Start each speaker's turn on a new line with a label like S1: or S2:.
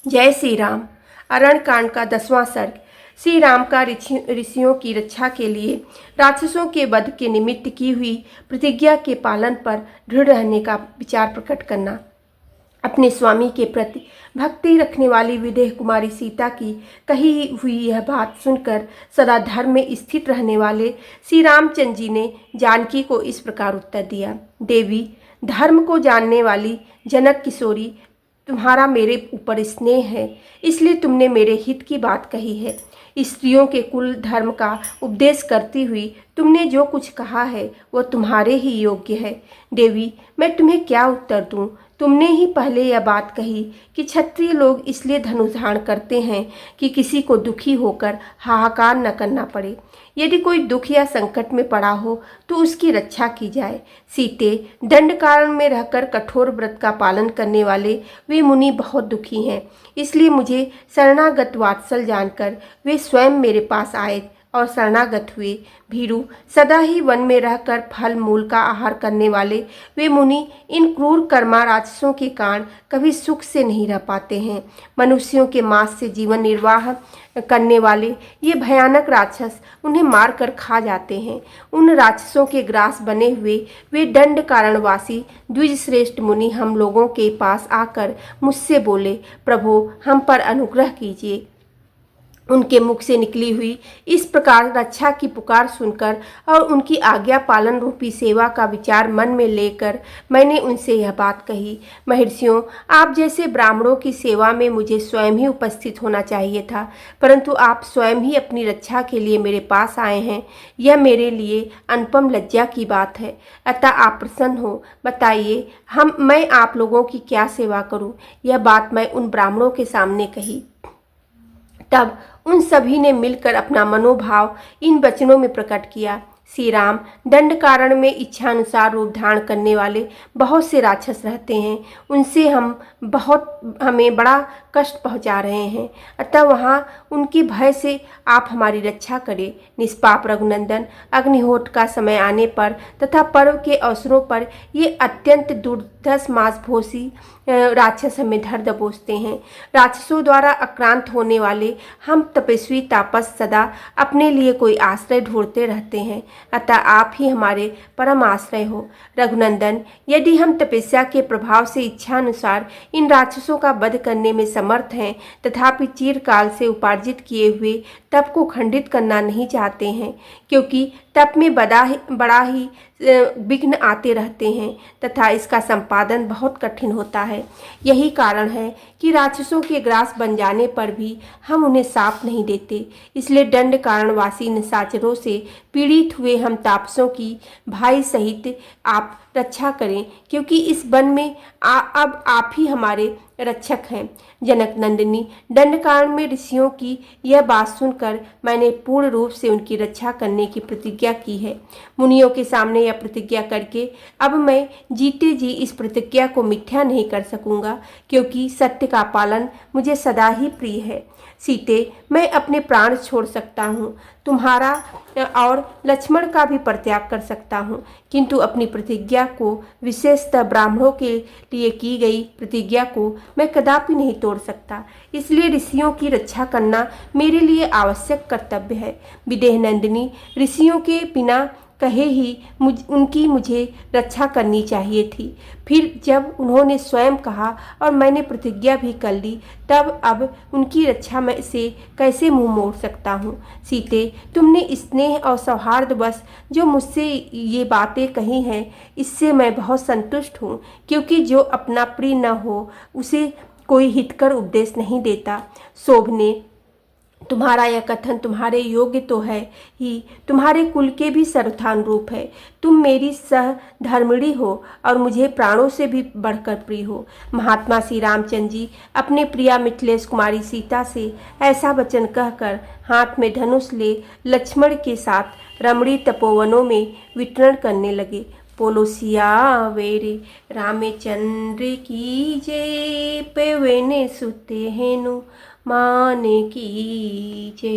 S1: जय श्री राम। अरण्यकांड का 10वां सर्ग। श्री राम का ऋषियों की रक्षा के लिए राक्षसों के वध के निमित्त की हुई प्रतिज्ञा के पालन पर दृढ़ रहने का विचार प्रकट करना। अपने स्वामी के प्रति भक्ति रखने वाली विदेह कुमारी सीता की कही हुई यह बात सुनकर सदा धर्म में स्थित रहने वाले श्री रामचंद्र जी ने जानकी को इस प्रकार उत्तर दिया। देवी, धर्म को जानने वाली जनक किशोरी, तुम्हारा मेरे ऊपर स्नेह है, इसलिए तुमने मेरे हित की बात कही है। स्त्रियों के कुल धर्म का उपदेश करती हुई तुमने जो कुछ कहा है वह तुम्हारे ही योग्य है। देवी, मैं तुम्हें क्या उत्तर दूं? तुमने ही पहले यह बात कही कि क्षत्रिय लोग इसलिए धनुष धारण करते हैं कि किसी को दुखी होकर हाहाकार न करना पड़े। यदि कोई दुख या संकट में पड़ा हो तो उसकी रक्षा की जाए। सीते, दंड कारण में रहकर कठोर व्रत का पालन करने वाले वे मुनि बहुत दुखी हैं, इसलिए मुझे शरणागत वात्सल जानकर वे स्वयं मेरे पास आए और शरणागत हुए। भीरु, सदा ही वन में रहकर फल मूल का आहार करने वाले वे मुनि इन क्रूर कर्मा राक्षसों के कारण कभी सुख से नहीं रह पाते हैं। मनुष्यों के मांस से जीवन निर्वाह करने वाले ये भयानक राक्षस उन्हें मारकर खा जाते हैं। उन राक्षसों के ग्रास बने हुए वे दंड कारणवासी द्विज श्रेष्ठ मुनि हम लोगों के पास आकर मुझसे बोले, प्रभो, हम पर अनुग्रह कीजिए। उनके मुख से निकली हुई इस प्रकार रक्षा की पुकार सुनकर और उनकी आज्ञा पालन रूपी सेवा का विचार मन में लेकर मैंने उनसे यह बात कही। महर्षियों, आप जैसे ब्राह्मणों की सेवा में मुझे स्वयं ही उपस्थित होना चाहिए था, परंतु आप स्वयं ही अपनी रक्षा के लिए मेरे पास आए हैं। यह मेरे लिए अनुपम लज्जा की बात है। अतः आप प्रसन्न हो, बताइए मैं आप लोगों की क्या सेवा करूं? यह बात मैं उन ब्राह्मणों के सामने कही। तब उन सभी ने मिलकर अपना मनोभाव इन वचनों में प्रकट किया। श्री राम, दंड कारण में इच्छानुसार रूप धारण करने वाले बहुत से राक्षस रहते हैं, उनसे हमें बड़ा कष्ट पहुंचा रहे हैं। अतः वहाँ उनकी भय से आप हमारी रक्षा करें। निष्पाप रघुनंदन, अग्निहोत्र का समय आने पर तथा पर्व के अवसरों पर ये अत्यंत दुर्धर्ष मांसभोजी राक्षस हमें धर दबोचते हैं। राक्षसों द्वारा आक्रांत होने वाले हम तपस्वी तापस सदा अपने लिए कोई आश्रय ढूंढते रहते हैं, अतः आप ही हमारे परम आश्रय हो। रघुनंदन, यदि हम तपस्या के प्रभाव से इच्छानुसार इन राक्षसों का वध करने में समर्थ हैं, तथापि चिरकाल से उपार्जित किए हुए तप को खंडित करना नहीं चाहते हैं, क्योंकि तप में बड़ा ही विघ्न आते रहते हैं तथा इसका संपादन बहुत कठिन होता है। यही कारण है कि राक्षसों के ग्रास बन जाने पर भी हम उन्हें साप नहीं देते। इसलिए दंड कारणवासी निशाचरों से पीड़ित हुए हम तापसों की भाई सहित आप रक्षा करें, क्योंकि इस वन में अब आप ही हमारे रक्षक हैं। जनक नंदिनी, दंड कारण में ऋषियों की यह बात सुनकर मैंने पूर्ण रूप से उनकी रक्षा करने की प्रतिज्ञा की है। मुनियों के सामने यह प्रतिज्ञा करके अब मैं जीते जी इस प्रतिज्ञा को मिथ्या नहीं कर सकूंगा, क्योंकि सत्य का पालन मुझे सदा ही प्रिय है। सीते, मैं अपने प्राण छोड़ सकता हूँ, तुम्हारा और लक्ष्मण का भी परित्याग कर सकता हूँ, किंतु अपनी प्रतिज्ञा को, विशेषतः ब्राह्मणों के लिए की गई प्रतिज्ञा को मैं कदापि नहीं तोड़ सकता। इसलिए ऋषियों की रक्षा करना मेरे लिए आवश्यक कर्तव्य है। विदेह नंदिनी, ऋषियों के बिना कहे ही मुझे रक्षा करनी चाहिए थी। फिर जब उन्होंने स्वयं कहा और मैंने प्रतिज्ञा भी कर ली, तब अब उनकी रक्षा में से कैसे मुंह मोड़ सकता हूँ? सीते, तुमने स्नेह और सौहार्दवश जो मुझसे ये बातें कही हैं, इससे मैं बहुत संतुष्ट हूँ, क्योंकि जो अपना प्रिय न हो उसे कोई हितकर उपदेश नहीं देता। शोभने, तुम्हारा यह कथन तुम्हारे योग्य तो है ही, तुम्हारे कुल के भी सर्वथानुरूप है। तुम मेरी सहधर्मिणी हो और मुझे प्राणों से भी बढ़कर प्रिय हो। महात्मा श्री रामचंद्र जी अपने प्रिया मिथिलेश कुमारी सीता से ऐसा वचन कहकर हाथ में धनुष ले लक्ष्मण के साथ रमणी तपोवनों में विचरण करने लगे। बोलो सियावेरे रामचंद्र की जय। पेवने सुते हेनु माने की जय।